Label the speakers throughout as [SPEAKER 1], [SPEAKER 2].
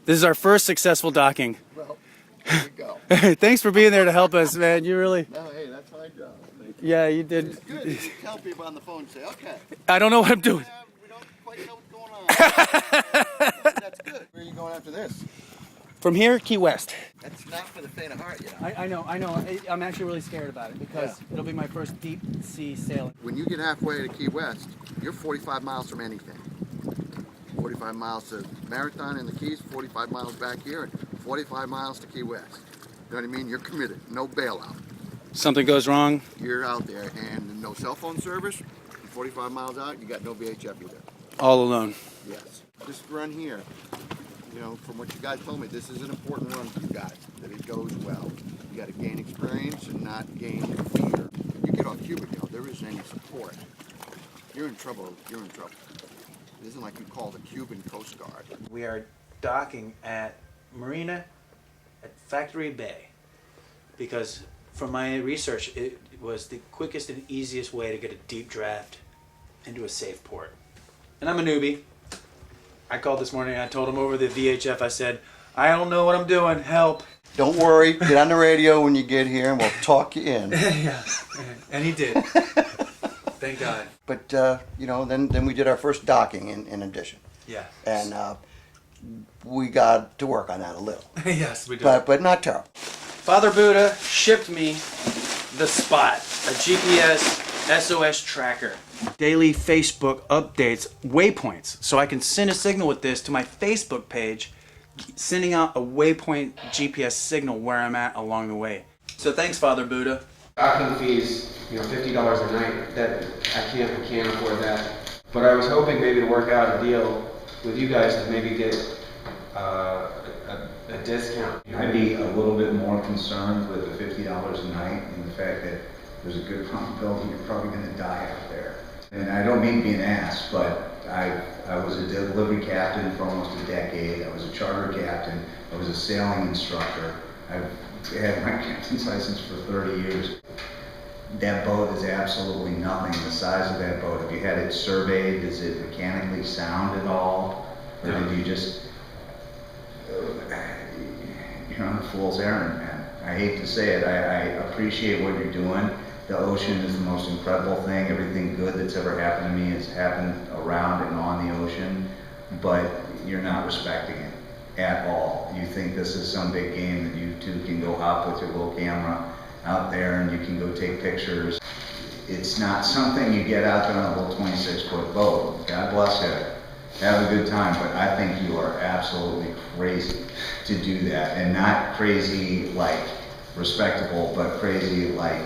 [SPEAKER 1] This is our first successful docking.
[SPEAKER 2] Well, there we go.
[SPEAKER 1] Thanks for being there to help us, man. You really...
[SPEAKER 2] No, hey, that's my job.
[SPEAKER 1] Yeah, you did.
[SPEAKER 2] It's good. You can tell people on the phone and say, okay.
[SPEAKER 1] I don't know what I'm doing.
[SPEAKER 2] We don't quite know what's going on. That's good. Where are you going after this?
[SPEAKER 1] From here, Key West.
[SPEAKER 2] That's not for the faint of heart, you know.
[SPEAKER 1] I know. I'm actually really scared about it because it'll be my first deep sea sailing.
[SPEAKER 2] When you get halfway to Key West, you're 45 miles from anything. 45 miles to Marathon in the Keys, 45 miles back here, and 45 miles to Key West. You know what I mean? You're committed. No bailout.
[SPEAKER 1] Something goes wrong.
[SPEAKER 2] You're out there, and no cell phone service. 45 miles out, you got no VHF either.
[SPEAKER 1] All alone.
[SPEAKER 2] Yes. This run here, you know, from what you guys told me, this is an important run for you guys, that it goes well. You got to gain experience and not gain fear. If you get off Cuba, you know, there isn't any support. You're in trouble. You're in trouble. It isn't like you call the Cuban Coast Guard.
[SPEAKER 1] We are docking at Marina at Factory Bay because from my research, it was the quickest and easiest way to get a deep draft into a safe port. And I'm a newbie. I called this morning and I told him over the VHF, I said, I don't know what I'm doing, help.
[SPEAKER 2] Don't worry, get on the radio when you get here and we'll talk you in.
[SPEAKER 1] Yeah, and he did. Thank God.
[SPEAKER 2] But, you know, then we did our first docking in addition.
[SPEAKER 1] Yeah.
[SPEAKER 2] And we got to work on that a little.
[SPEAKER 1] Yes, we did.
[SPEAKER 2] But not terrible.
[SPEAKER 1] Father Buddha shipped me the Spot, a GPS SOS tracker. Daily Facebook updates, waypoints, so I can send a signal with this to my Facebook page, sending out a waypoint GPS signal where I'm at along the way. So thanks, Father Buddha.
[SPEAKER 3] Docking fees, you know, $50 a night. That I can't afford that. But I was hoping maybe to work out a deal with you guys to maybe get a discount.
[SPEAKER 4] I'd be a little bit more concerned with the $50 a night and the fact that there's a good probability you're probably going to die out there. And I don't mean to be an ass, but I was a delivery captain for almost a decade. I was a charter captain. I was a sailing instructor. I've had my captain's license for 30 years. That boat is absolutely nothing. The size of that boat, have you had it surveyed? Is it mechanically sound at all? Or did you just, you're on a fool's errand, man. I hate to say it. I appreciate what you're doing. The ocean is the most incredible thing. Everything good that's ever happened to me has happened around and on the ocean, but you're not respecting it at all. You think this is some big game that you two can go hop with your little camera out there and you can go take pictures. It's not something you get out there on a little 26-foot boat. God bless you. Have a good time, but I think you are absolutely crazy to do that. And not crazy like respectable, but crazy like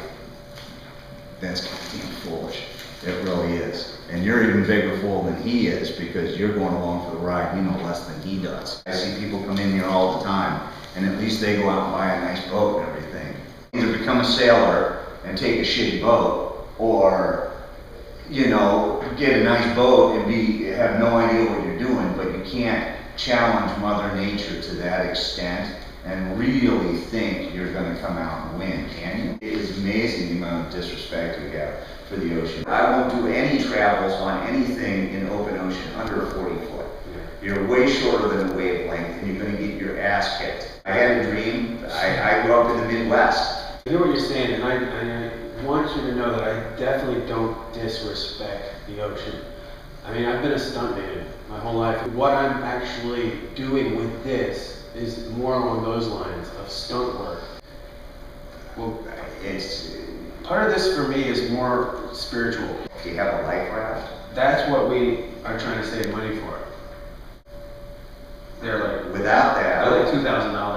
[SPEAKER 4] that's kind of foolish. It really is. And you're even bigger fool than he is because you're going along for the ride. You know less than he does. I see people come in here all the time and at least they go out and buy a nice boat and everything. Either become a sailor and take a shitty boat or, you know, get a nice boat and have no idea what you're doing, but you can't challenge Mother Nature to that extent and really think you're going to come out and win, can you? It is amazing the amount of disrespect we have for the ocean. I won't do any travels on anything in open ocean under a 40 foot. You're way shorter than the wavelength and you're going to get your ass kicked. I had a dream. I grew up in the Midwest.
[SPEAKER 3] I hear what you're saying, and I want you to know that I definitely don't disrespect the ocean. I mean, I've been a stuntman my whole life. What I'm actually doing with this is more along those lines of stunt work. Well, part of this for me is more spiritual.
[SPEAKER 4] Do you have a life raft?
[SPEAKER 3] That's what we are trying to save money for. They're like
[SPEAKER 4] without that,
[SPEAKER 3] they're like $2,000.